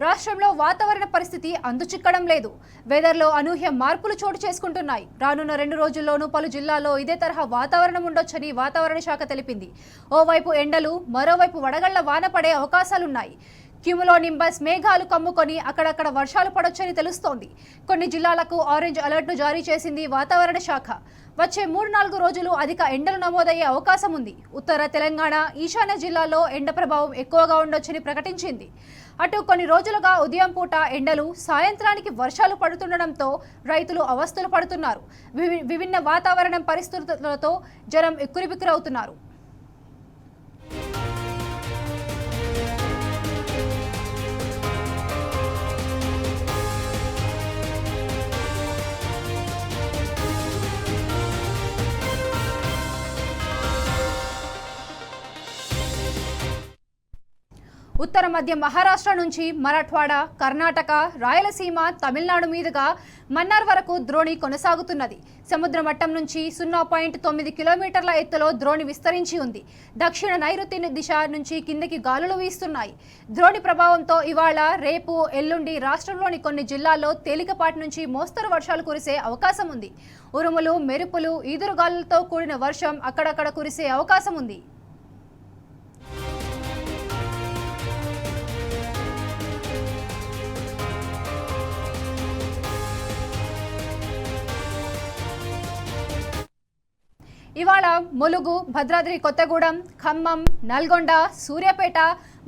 రాష్ట్రంలో వాతావరణ పరిస్థితి అందుచిక్కడం లేదు. వెదర్లో అనూహ్య మార్పులు చోటు చేసుకుంటున్నాయి. రానున్న 2 రోజుల్లోనూ పలు జిల్లాల్లో ఇదే తరహా వాతావరణం ఉండొచ్చని వాతావరణ శాఖ తెలిపింది. ఓవైపు ఎండలు, మరోవైపు వడగళ్ల వాన పడే అవకాశాలున్నాయి. క్యూములోనింబస్ మేఘాలు కమ్ముకొని అక్కడక్కడ వర్షాలు పడొచ్చని తెలుస్తోంది. కొన్ని జిల్లాలకు ఆరెంజ్ అలర్ట్ను జారీ చేసింది వాతావరణ శాఖ. వచ్చే 3-4 రోజులు అధిక ఎండలు నమోదయ్యే అవకాశం ఉంది. ఉత్తర తెలంగాణ, ఈశాన్య జిల్లాల్లో ఎండ ప్రభావం ఎక్కువగా ఉండొచ్చని ప్రకటించింది. అటు కొన్ని రోజులుగా ఉదయం పూట ఎండలు, సాయంత్రానికి వర్షాలు పడుతుండడంతో రైతులు అవస్థలు పడుతున్నారు. విభిన్న వాతావరణ పరిస్థితులతో జనం ఉక్కిరిబిక్కిరవుతున్నారు. ఉత్తర మధ్య మహారాష్ట్ర నుంచి మరాఠ్వాడా, కర్ణాటక, రాయలసీమ, తమిళనాడు మీదుగా మన్నార్ వరకు ద్రోణి కొనసాగుతున్నది. సముద్ర మట్టం నుంచి 0.9 కిలోమీటర్ల ఎత్తులో ద్రోణి విస్తరించి ఉంది. దక్షిణ నైరుతి దిశ నుంచి కిందకి గాలులు వీస్తున్నాయి. ద్రోణి ప్రభావంతో ఇవాళ, రేపు, ఎల్లుండి రాష్ట్రంలోని కొన్ని జిల్లాల్లో తేలికపాటి నుంచి మోస్తరు వర్షాలు కురిసే అవకాశం ఉంది. ఉరుములు, మెరుపులు, ఈదురుగాలులతో కూడిన వర్షం అక్కడక్కడ కురిసే అవకాశం ఉంది. ఇవాళ ములుగు, భద్రాద్రి కొత్తగూడెం, ఖమ్మం, నల్గొండ, సూర్యాపేట,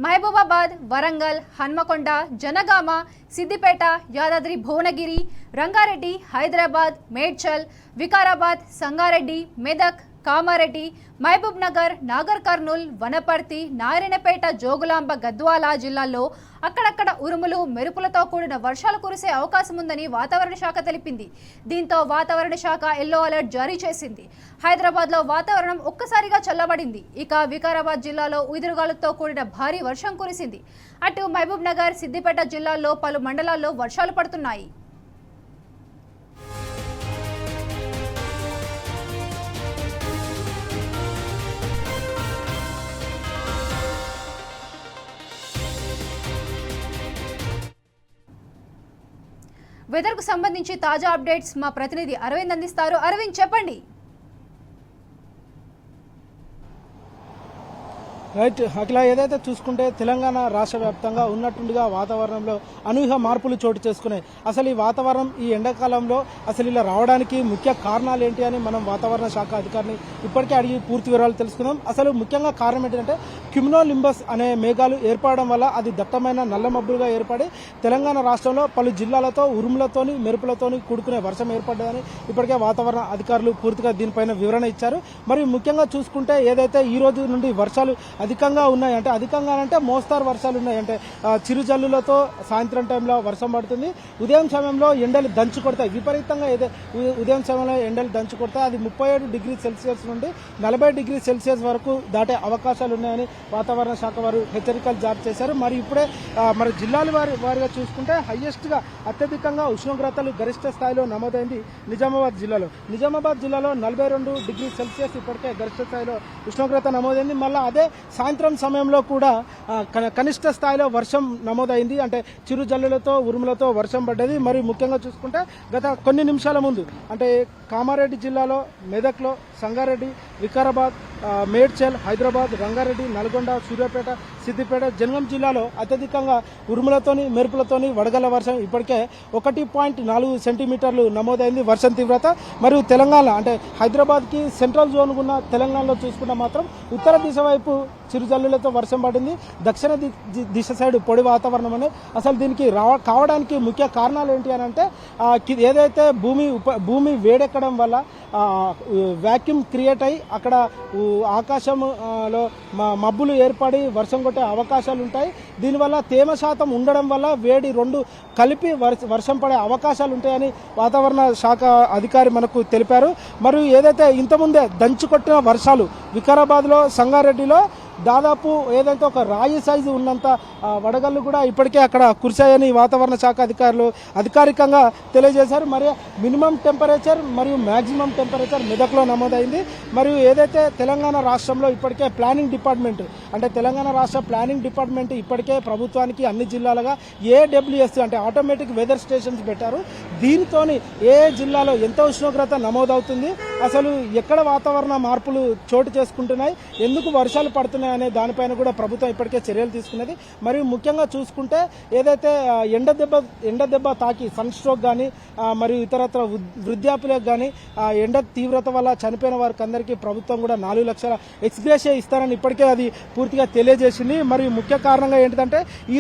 మహబూబాబాద్, వరంగల్, హన్మకొండ, జనగామ, సిద్దిపేట, యాదాద్రి భువనగిరి, రంగారెడ్డి, హైదరాబాద్, మేడ్చల్, వికారాబాద్, సంగారెడ్డి, మెదక్, కామారెడ్డి, మహబూబ్ నగర్, నాగర్ కర్నూల్, వనపర్తి, నారాయణపేట, జోగులాంబ, గద్వాల జిల్లాల్లో అక్కడక్కడ ఉరుములు, మెరుపులతో కూడిన వర్షాలు కురిసే అవకాశం ఉందని వాతావరణ శాఖ తెలిపింది. దీంతో వాతావరణ శాఖ ఎల్లో అలర్ట్ జారీ చేసింది. హైదరాబాద్లో వాతావరణం ఒక్కసారిగా చల్లబడింది. ఇక వికారాబాద్ జిల్లాలో ఈదురుగాలులతో కూడిన భారీ వర్షం కురిసింది. అటు మహబూబ్ నగర్, సిద్దిపేట జిల్లాల్లో పలు మండలాల్లో వర్షాలు పడుతున్నాయి. వెదర్కు సంబంధించి తాజా అప్డేట్స్ మా ప్రతినిధి అరవింద్ అందిస్తారు. అరవింద్, చెప్పండి. రైట్ అఖిల, ఏదైతే చూసుకుంటే తెలంగాణ రాష్ట్ర వ్యాప్తంగా ఉన్నట్టుండిగా వాతావరణంలో అనూహ్య మార్పులు చోటు చేసుకున్నాయి. అసలు ఈ వాతావరణం ఈ ఎండాకాలంలో అసలు ఇలా రావడానికి ముఖ్య కారణాలు ఏంటి అని మనం వాతావరణ శాఖ అధికారిని ఇప్పటికే అడిగి పూర్తి వివరాలు తెలుసుకుందాం. అసలు ముఖ్యంగా కారణం ఏంటంటే క్యూములోనింబస్ అనే మేఘాలు ఏర్పడడం వల్ల అది దట్టమైన నల్ల మబ్బులుగా ఏర్పడి తెలంగాణ రాష్ట్రంలో పలు జిల్లాలతో ఉరుములతోని, మెరుపులతోని కూడుకునే వర్షం ఏర్పడ్డదని ఇప్పటికే వాతావరణ అధికారులు పూర్తిగా దీనిపైన వివరణ ఇచ్చారు. మరి ముఖ్యంగా చూసుకుంటే ఏదైతే ఈ రోజు నుండి వర్షాలు అధికంగా ఉన్నాయి, అంటే అధికంగా అంటే మోస్తారు వర్షాలు ఉన్నాయి, అంటే చిరుజల్లులతో సాయంత్రం టైంలో వర్షం పడుతుంది. ఉదయం సమయంలో ఎండలు దంచు కొడతాయి, విపరీతంగా ఉదయం సమయంలో ఎండలు దంచు కొడతాయి. అది 37 డిగ్రీ సెల్సియస్ నుండి 40 డిగ్రీ సెల్సియస్ వరకు దాటే అవకాశాలు ఉన్నాయని వాతావరణ శాఖ వారు హెచ్చరికలు జారీ చేశారు. మరి ఇప్పుడే మరి జిల్లాల వారిగా చూసుకుంటే హైయెస్ట్ గా అత్యధికంగా ఉష్ణోగ్రతలు గరిష్ట స్థాయిలో నమోదైంది నిజామాబాద్ జిల్లాలో. నిజామాబాద్ జిల్లాలో 42 డిగ్రీ సెల్సియస్ ఇప్పటికే గరిష్ట స్థాయిలో ఉష్ణోగ్రత నమోదైంది. మళ్ళీ అదే సాయంత్రం సమయంలో కూడా కనిష్ట స్థాయిలో వర్షం నమోదైంది, అంటే చిరుజల్లులతో, ఉరుములతో వర్షం పడ్డది. మరి ముఖ్యంగా చూసుకుంటే గత కొన్ని నిమిషాల ముందు అంటే కామారెడ్డి జిల్లాలో, మెదక్లో, సంగారెడ్డి, వికారాబాద్, మేడ్చల్, హైదరాబాద్, రంగారెడ్డి, నల్గొండ, సూర్యాపేట, సిద్దిపేట, జనగాం జిల్లాలో అత్యధికంగా ఉరుములతోని, మెరుపులతోని వడగళ్ల వర్షం ఇప్పటికే 1.4 సెంటీమీటర్లు నమోదైంది వర్షం తీవ్రత. మరియు తెలంగాణ అంటే హైదరాబాద్కి సెంట్రల్ జోన్ ఉన్న తెలంగాణలో చూసుకున్నా మాత్రం ఉత్తర దిశ వైపు చిరుజల్లులతో వర్షం పడింది. దక్షిణ దిశ సైడ్ పొడి వాతావరణం అనేది అసలు దీనికి కావడానికి ముఖ్య కారణాలు ఏంటి అని అంటే ఏదైతే భూమి వేడెక్కడం వల్ల వ్యాక్యూమ్ క్రియేట్ అయ్యి అక్కడ ఆకాశంలో మబ్బులు ఏర్పడి వర్షం కొట్టే అవకాశాలు ఉంటాయి. దీనివల్ల తేమ శాతం ఉండడం వల్ల వేడి రెండు కలిపి వర్షం పడే అవకాశాలు ఉంటాయని వాతావరణ శాఖ అధికారి మనకు తెలిపారు. మరియు ఏదైతే ఇంతకుముందే దంచుకొట్టిన వర్షాలు వికారాబాద్లో, సంగారెడ్డిలో దాదాపు ఏదైతే ఒక రాయి సైజు ఉన్నంత వడగళ్ళు కూడా ఇప్పటికే అక్కడ కురిశాయని వాతావరణ శాఖ అధికారులు అధికారికంగా తెలియజేశారు. మరియు మినిమం టెంపరేచర్ మరియు మ్యాక్సిమం టెంపరేచర్ మెదక్లో నమోదైంది. మరియు ఏదైతే తెలంగాణ రాష్ట్రంలో ఇప్పటికే ప్లానింగ్ డిపార్ట్మెంట్ అంటే తెలంగాణ రాష్ట్ర ప్లానింగ్ డిపార్ట్మెంట్ ఇప్పటికే ప్రభుత్వానికి అన్ని జిల్లాలుగా ఏడబ్ల్యూఎస్ అంటే ఆటోమేటిక్ వెదర్ స్టేషన్స్ పెట్టారు. దీంతో ఏ జిల్లాలో ఎంత ఉష్ణోగ్రత నమోదవుతుంది, అసలు ఎక్కడ వాతావరణ మార్పులు చోటు చేసుకుంటున్నాయి, ఎందుకు వర్షాలు పడుతున్నాయి అనే దానిపైన కూడా ప్రభుత్వం ఇప్పటికే చర్యలు తీసుకున్నది. మరియు ముఖ్యంగా చూసుకుంటే ఏదైతే ఎండ దెబ్బ తాకి సన్ స్ట్రోక్ కానీ మరియు ఇతరత్ర వృద్ధాప్యులకు కానీ ఎండ తీవ్రత వల్ల చనిపోయిన వారికి అందరికీ ప్రభుత్వం కూడా 4 లక్షల ఎక్స్గ్రేషియా ఇస్తారని ఇప్పటికే అది పూర్తిగా తెలియజేసింది. మరియు ముఖ్య కారణంగా ఏంటంటే ఈ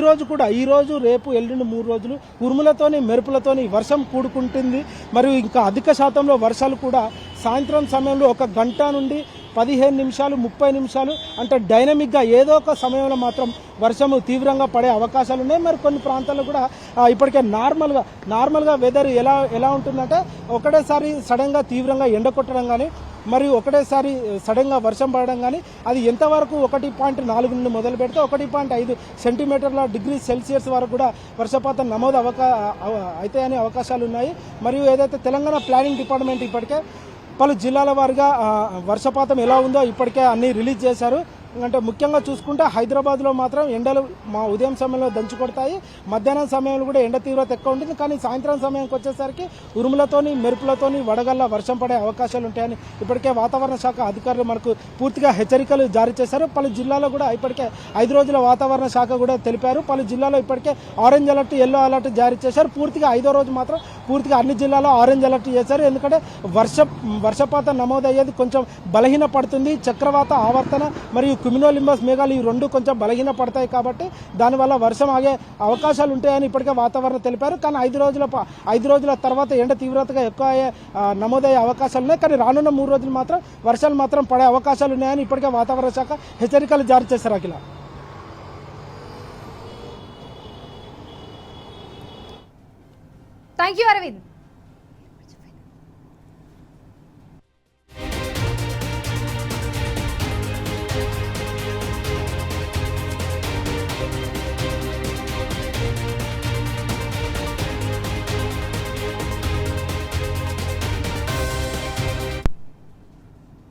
రోజు రేపు ఎల్లుండి 3 రోజులు ఉరుములతోని మెరుపులతోని వర్షం కూడుకుంటుంది. మరియు ఇంకా అధిక శాతంలో వర్షాలు కూడా సాయంత్రం సమయంలో 1 గంట నుండి 15 నిమిషాలు 30 నిమిషాలు అంటే డైనమిక్గా ఏదో ఒక సమయంలో మాత్రం వర్షము తీవ్రంగా పడే అవకాశాలు ఉన్నాయి. మరి కొన్ని ప్రాంతాల్లో కూడా ఇప్పటికే నార్మల్గా వెదర్ ఎలా ఉంటుందంటే ఒకటేసారి సడన్గా తీవ్రంగా ఎండ కొట్టడం కానీ మరియు ఒకటేసారి సడన్గా వర్షం పడడం కానీ అది ఎంతవరకు 1.4 నుండి మొదలు పెడితే 1.5 సెంటీమీటర్ల డిగ్రీ సెల్సియస్ వరకు కూడా వర్షపాతం నమోదు అవుతాయనే అవకాశాలు ఉన్నాయి. మరియు ఏదైతే తెలంగాణ ప్లానింగ్ డిపార్ట్మెంట్ ఇప్పటికే పలు జిల్లాల వారీగా వర్షపాతం ఎలా ఉందో ఇప్పటికే అన్ని రిలీజ్ చేశారు. అంటే ముఖ్యంగా చూసుకుంటే హైదరాబాద్లో మాత్రం ఎండలు ఉదయం సమయంలో దంచు కొడతాయి, మధ్యాహ్నం సమయంలో కూడా ఎండ తీవ్రత ఎక్కువ ఉంటుంది. కానీ సాయంత్రం సమయానికి వచ్చేసరికి ఉరుములతోని మెరుపులతోని వడగళ్ళ వర్షం పడే అవకాశాలు ఉంటాయని ఇప్పటికే వాతావరణ శాఖ అధికారులు మనకు పూర్తిగా హెచ్చరికలు జారీ చేశారు. పలు జిల్లాలో కూడా ఇప్పటికే 5 రోజుల వాతావరణ శాఖ కూడా తెలిపారు. పలు జిల్లాలో ఇప్పటికే ఆరెంజ్ అలర్ట్, ఎల్లో అలర్ట్ జారీ చేశారు. పూర్తిగా 5వ రోజు మాత్రం పూర్తిగా అన్ని జిల్లాలో ఆరెంజ్ అలర్ట్ చేశారు. ఎందుకంటే వర్షపాతం నమోదయ్యేది కొంచెం బలహీన పడుతుంది. చక్రవాత ఆవర్తన మరియు క్యుములోనింబస్ మేఘాలు ఈ 2 కొంచెం బలహీన పడతాయి కాబట్టి దానివల్ల వర్షం ఆగే అవకాశాలు ఉంటాయని ఇప్పటికే వాతావరణం తెలిపారు. కానీ 5 రోజుల తర్వాత ఎండ తీవ్రతగా ఎక్కువ నమోదయ్యే అవకాశాలు ఉన్నాయి. కానీ రానున్న 3 రోజులు మాత్రం వర్షాలు మాత్రం పడే అవకాశాలు ఉన్నాయని ఇప్పటికే వాతావరణ శాఖ హెచ్చరికలు జారీ చేశారు. అఖిల, థ్యాంక్ యూ అరవింద్.